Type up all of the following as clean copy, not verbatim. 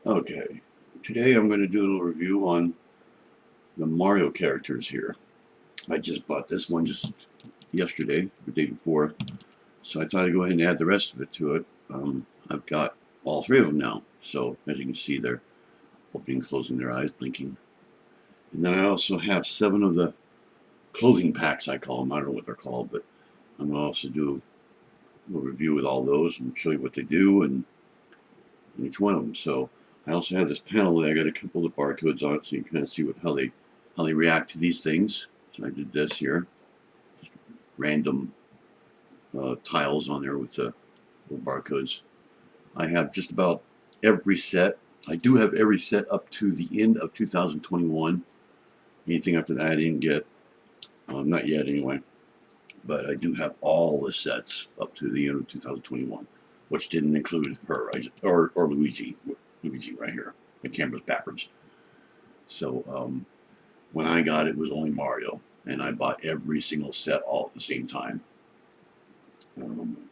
Okay, today I'm going to do a little review on the Mario characters here. I just bought this one just yesterday, the day before, so I thought I'd go ahead and add the rest of it to it. I've got all three of them now, so as you can see, they're opening, closing their eyes, blinking. And then I also have 7 of the clothing packs, I call them. I don't know what they're called, but I'm going to also do a review with all those and show you what they do and each one of them. So I also have this panel that I got a couple of the barcodes on it, so you can kind of see how they react to these things. So I did this here, just random tiles on there with the little barcodes. I have just about every set. I do have every set up to the end of 2021. Anything after that I didn't get, not yet anyway. But I do have all the sets up to the end of 2021, which didn't include her or Luigi. Luigi right here. The camera's backwards. So when I got it, was only Mario, and I bought every single set all at the same time,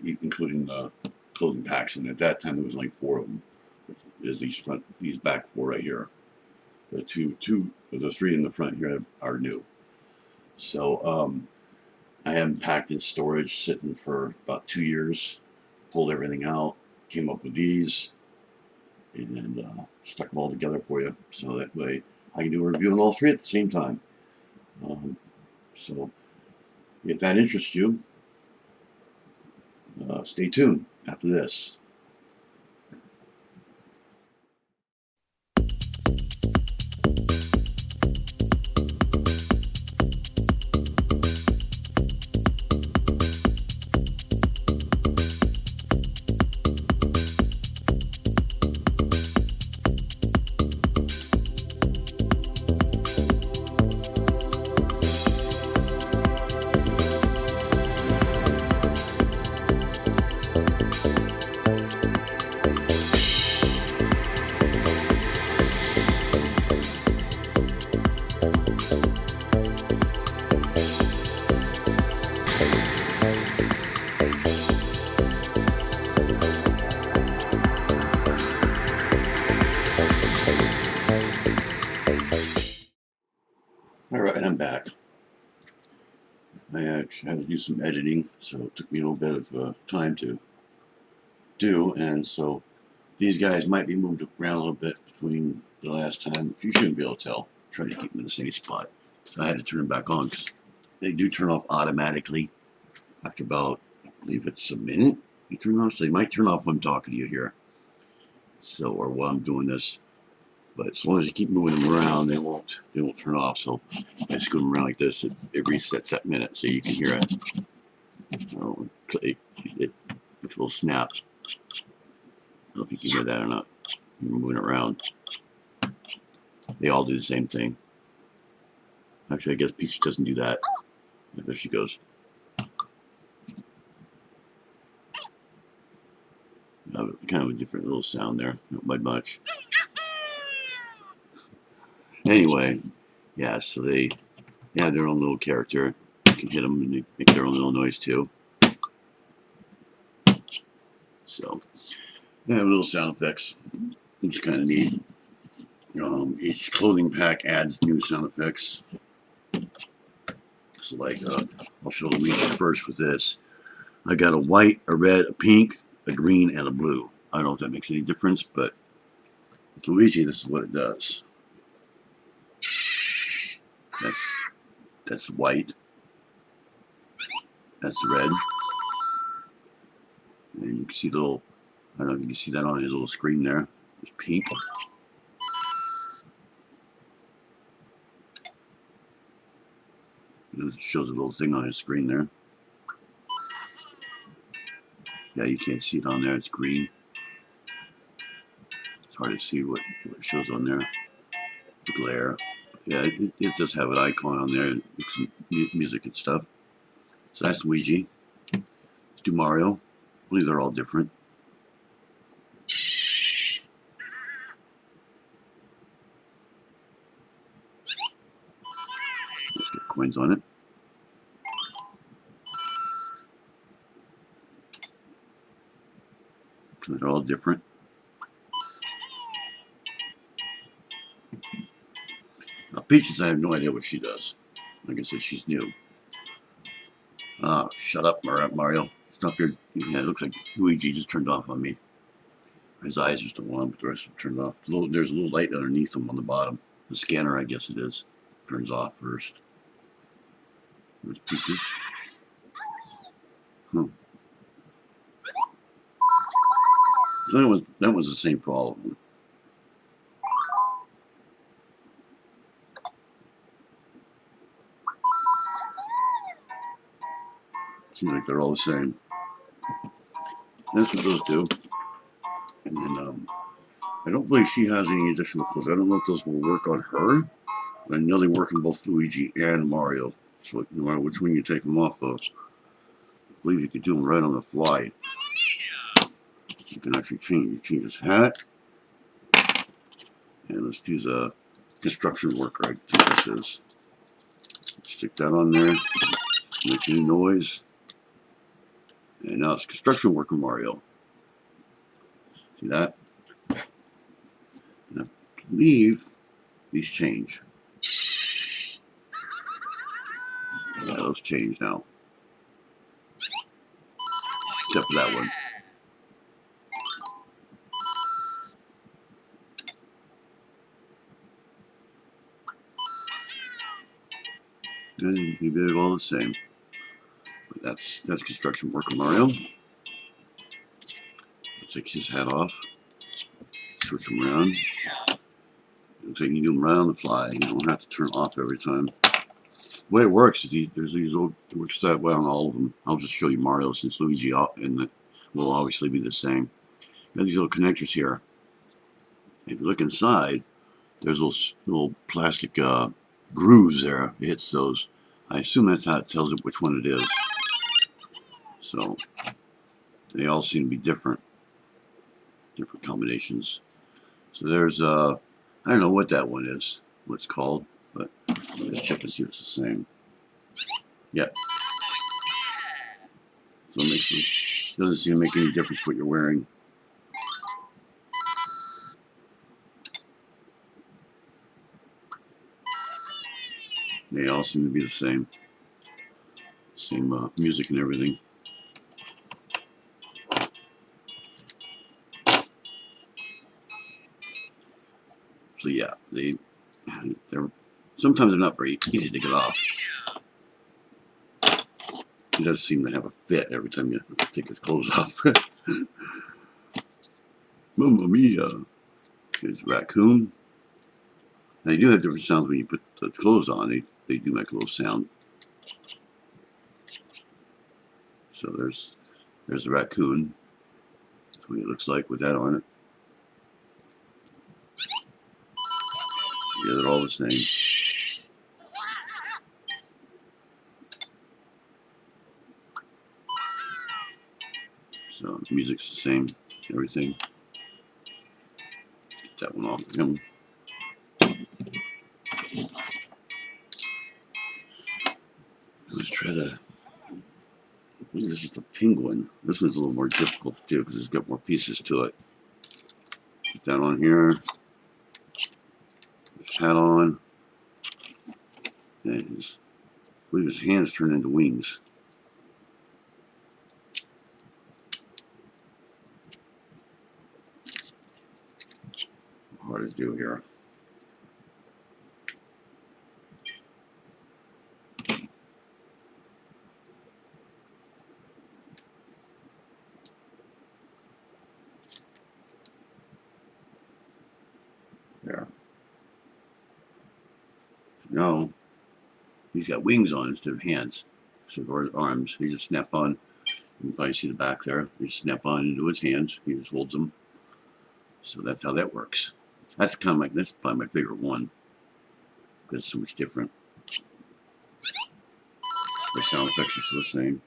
including the clothing packs. And at that time, there was like 4 of them. There's these back 4 right here. The two of the 3 in the front here are new. So I have them packed in storage, sitting for about 2 years. Pulled everything out, came up with these, and stuck them all together for you, so that way I can do a review on all 3 at the same time. So if that interests you, stay tuned after this. Alright, I'm back. I actually had to do some editing, so it took me a little bit of time to do, and so these guys might be moved around a little bit between the last time. You shouldn't be able to tell. Try to keep them in the same spot. So I had to turn them back on because they do turn off automatically after about, I believe it's a minute. You turn off, so they might turn off when I'm talking to you here. So, or while I'm doing this. But as long as you keep moving them around, they won't turn off. So I scoot them around like this. It resets that minute, so you can hear it. It makes a little snap. I don't know if you can hear that or not. You're moving it around. They all do the same thing. Actually, I guess Peach doesn't do that. There she goes. Kind of a different little sound there. Not by much. Anyway, yeah, so they have their own little character. You can hit them and they make their own little noise too. So they have little sound effects, which is kind of neat. Each clothing pack adds new sound effects. So like, I'll show Luigi first with this. I got a white, a red, a pink, a green, and a blue. I don't know if that makes any difference, but with Luigi, this is what it does. That's white. That's red. And you can see the little, I don't know if you can see that on his little screen there. It's pink. It shows a little thing on his screen there. Yeah, you can't see it on there. It's green. It's hard to see what it shows on there. The glare. Yeah, it does have an icon on there and some music and stuff. So that's Luigi. Let's do Mario. I believe they're all different. Let's get coins on it. So they're all different. Peaches, I have no idea what she does. Like I said, she's new. Shut up, Mario. Stop your... Yeah, it looks like Luigi just turned off on me. His eyes are still on, but the rest are turned off. There's a little light underneath him on the bottom. The scanner, I guess it is, turns off first. There's Peaches. So that was the same for all of them. Seems like they're all the same. That's what those do. And then I don't believe she has any additional clothes. I don't know if those will work on her. I know they work on both Luigi and Mario. So no matter which one you take them off of, I believe you can do them right on the fly. You can actually change his hat. And let's use a construction worker, I think this is. Stick that on there. Make any noise. And now it's construction worker Mario. See that? And I believe these change. Yeah, those change now. Except for that one. And maybe they're all the same. But that's construction worker Mario. Take his hat off. Switch him around. Looks like you do them right on the fly. You don't have to turn off every time. The way it works is there's these old, it works that way on all of them. I'll just show you Mario since Luigi and it will obviously be the same. You got these little connectors here. If you look inside, there's those little plastic grooves there. It hits those. I assume that's how it tells it which one it is. So they all seem to be different combinations. So there's I don't know what that one is, what it's called, but let's check and see if it's the same. Yep. So it doesn't seem to make any difference what you're wearing. They all seem to be the same. Same music and everything. So yeah, they're sometimes they're not very easy to get off. He does seem to have a fit every time you take his clothes off. Mamma mia! There's a raccoon. They do have different sounds when you put the clothes on. They do make a little sound. So there's the raccoon. That's what it looks like with that on it. Yeah, they're all the same. So the music's the same, everything. Get that one off of him. Let's try the... This is the penguin. This one's a little more difficult to do because it's got more pieces to it. Put that on here. His hat on. And I believe his hands turn into wings. Hard to do here. There. So now he's got wings on instead of hands, instead of arms. He just snap on. You can probably see the back there. He snap on into his hands. He just holds them. So that's how that works. That's kind of like, that's probably my favorite one because it's so much different. The sound effects are still the same.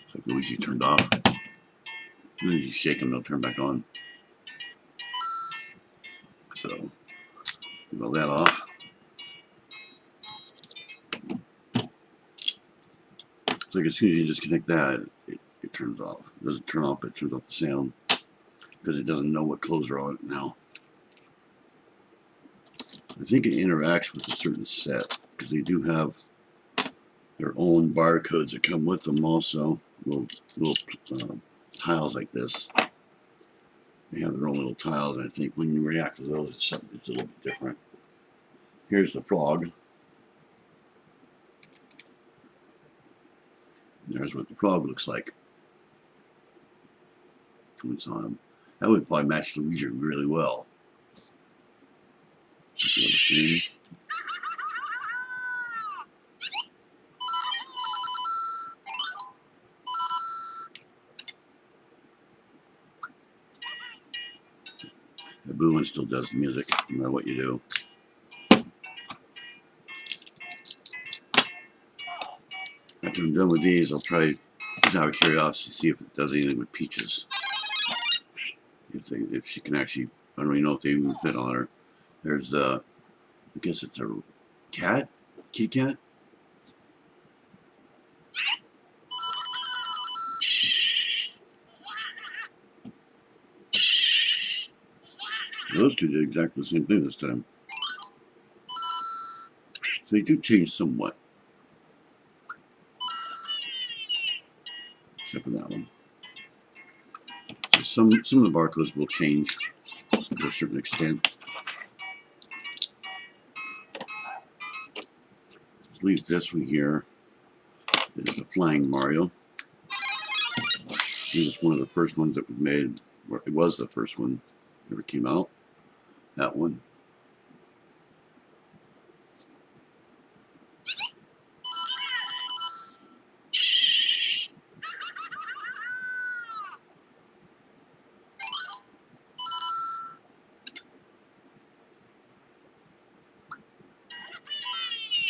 It's like Luigi turned off. And then you shake them, they'll turn back on. So, roll that off. Like as soon as you disconnect that, it turns off. It doesn't turn off, but it turns off the sound because it doesn't know what clothes are on it now. I think it interacts with a certain set because they do have their own barcodes that come with them also. Little tiles like this. They have their own little tiles, and I think when you react to those, it's a little bit different. Here's the frog. And there's what the frog looks like when it's on him. That would probably match Luigi really well. The blue one still does the music, no matter what you do. After I'm done with these, I'll try, just out of curiosity, see if it does anything with Peaches. If she can actually, I don't even know if they even fit on her. There's I guess it's a cat, kitty cat. Those two did exactly the same thing this time. So they do change somewhat. Except for that one. So some of the barcodes will change to a certain extent. At least this one here is the Flying Mario. This is one of the first ones that was made. Or it was the first one that ever came out. That one.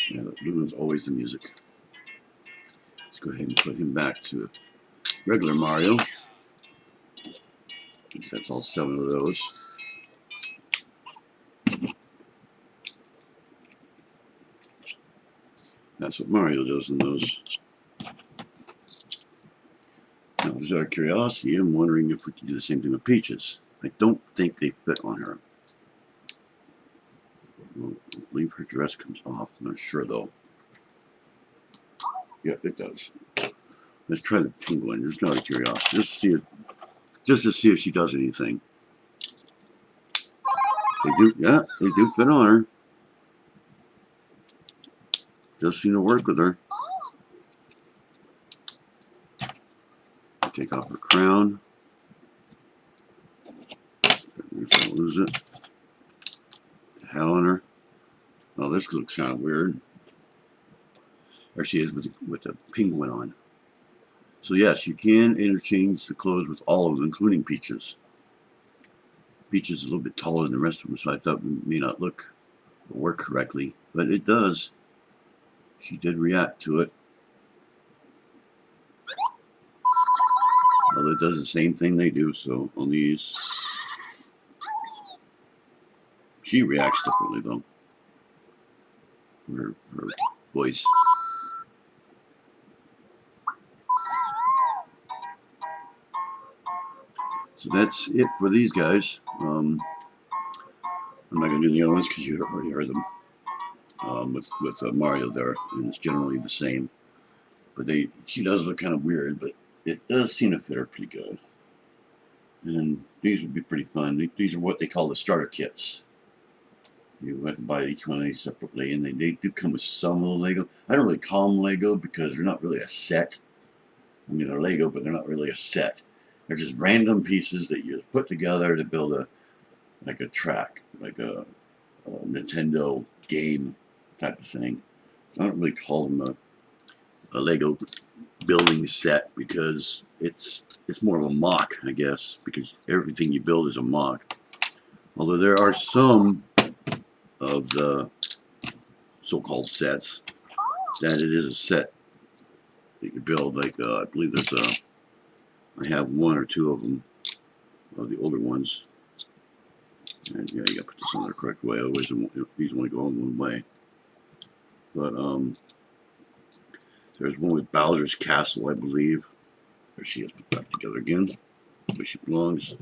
Yeah, the blue one's always the music. Let's go ahead and put him back to regular Mario. That's all 7 of those. That's what Mario does in those. Now, just out of curiosity, I'm wondering if we can do the same thing with Peaches. I don't think they fit on her. I believe her dress comes off. I'm not sure though. Yep, it does. Let's try the pink one, just out of curiosity. Just to see if she does anything. They do, yeah, they do fit on her. Does seem to work with her. Take off her crown. Don't lose it. The hat on her. Oh, this looks kind of weird. There she is with the penguin on. So yes, you can interchange the clothes with all of them, including Peaches. Peaches is a little bit taller than the rest of them, so I thought it may not look or work correctly, but it does. She did react to it. Well, it does the same thing they do, so on these, she reacts differently though. Her voice. So that's it for these guys. I'm not going to do the other ones because you already heard them with Mario there, and it's generally the same. But she does look kind of weird, but it does seem to fit her pretty good. And these would be pretty fun. These are what they call the starter kits. You have to buy each one of these separately, and they do come with some of the Lego. I don't really call them Lego because they're not really a set. I mean, they're Lego, but they're not really a set. They're just random pieces that you put together to build like a track, like a Nintendo game type of thing. I don't really call them a Lego building set because it's more of a mock, I guess, because everything you build is a mock. Although there are some of the so-called sets that it is a set that you build. Like I believe there's I have 1 or 2 of them, of the older ones. And yeah, you gotta put this on the correct way, otherwise these only go in one way. But there's one with Bowser's Castle, I believe. There she is, put back together again, where she belongs.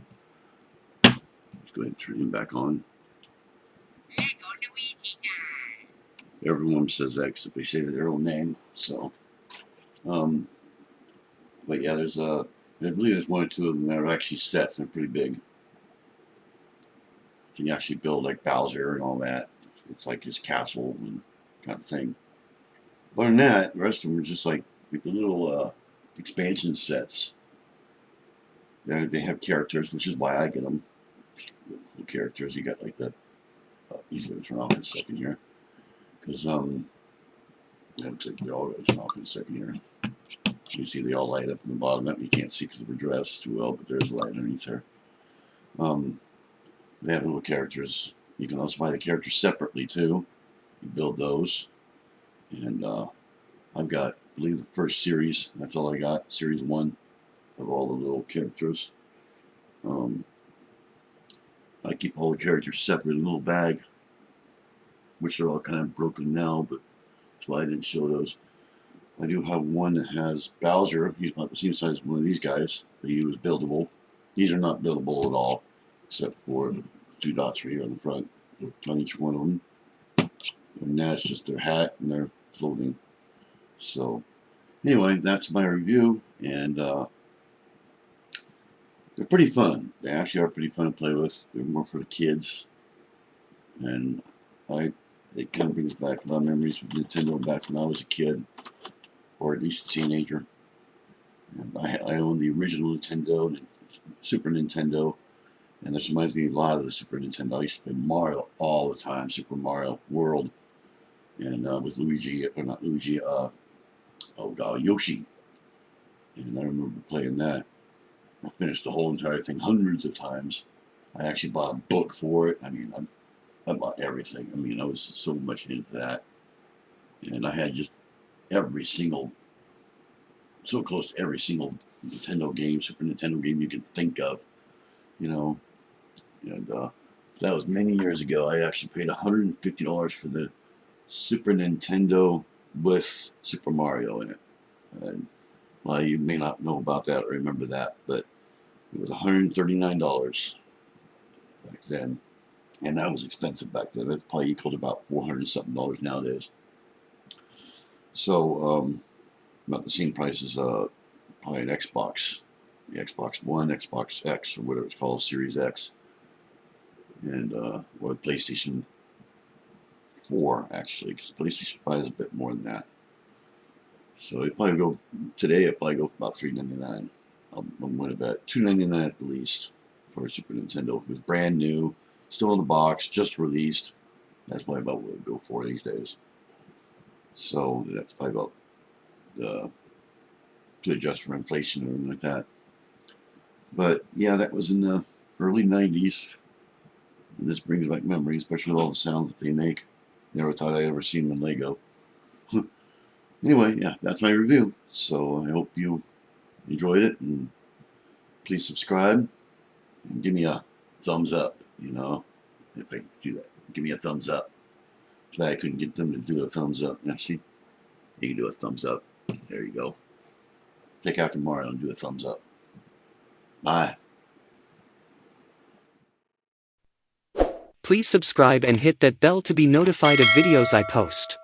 Let's go ahead and turn him back on. Lego Luigi guy. Everyone says that except they say their own name. So, but yeah, there's I believe there's one or two of them that are actually sets. They're pretty big. You can actually build like Bowser and all that. It's like his castle and kind of thing. Other than that, the rest of them are just like the little expansion sets. They have characters, which is why I get them. Little characters. You got like the. He's going to turn off in a second here, because it looks like they're all going to turn off in a second here. You see they all light up in the bottom. That you can't see because we're dressed too well, but there's a light underneath there. They have little characters. You can also buy the characters separately too. You build those, and I've got, I believe, the first series. That's all I got. Series 1 of all the little characters. I keep all the characters separate in a little bag, which are all kind of broken now, but that's why I didn't show those. I do have one that has Bowser. He's about the same size as one of these guys, but he was buildable. These are not buildable at all, except for the 2 dots right here on the front on each one of them. And that's just their hat and their clothing. So, anyway, that's my review, and they're pretty fun. They actually are pretty fun to play with. They're more for the kids, and it kind of brings back a lot of memories with Nintendo back when I was a kid, or at least a teenager. And I own the original Nintendo and Super Nintendo, and this reminds me a lot of the Super Nintendo. I used to play Mario all the time, Super Mario World, and with Luigi, or not Luigi, oh god, Yoshi. And I remember playing that. I finished the whole entire thing hundreds of times. I actually bought a book for it. I mean, I bought everything. I mean, I was so much into that. And I had just every single, so close to every single Nintendo game, Super Nintendo game you could think of, you know. And that was many years ago. I actually paid $150 for the Super Nintendo with Super Mario in it. And, well, you may not know about that or remember that, but it was $139 back then. And that was expensive back then. That probably equaled about $400-something nowadays. So, about the same price as probably an Xbox. The Xbox One, Xbox X, or whatever it's called, Series X. And, or the PlayStation 4, actually, because PlayStation 5 is a bit more than that. So it'd probably go, today it'd probably go for about $3.99. I'm going to bet $2.99 at the least for a Super Nintendo. If it was brand new, still in the box, just released, that's probably about what it would go for these days. So that's probably about to adjust for inflation or anything like that. But yeah, that was in the early 90s. And this brings back memories, especially with all the sounds that they make. Never thought I'd ever seen them in Lego. Anyway, yeah, that's my review. So I hope you enjoyed it, and please subscribe and give me a thumbs up, you know, if I do that. Give me a thumbs up. Too bad I couldn't get them to do a thumbs up. Now see, you can do a thumbs up. There you go. Take after Mario and do a thumbs up. Bye. Please subscribe and hit that bell to be notified of videos I post.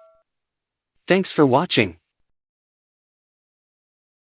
Thanks for watching.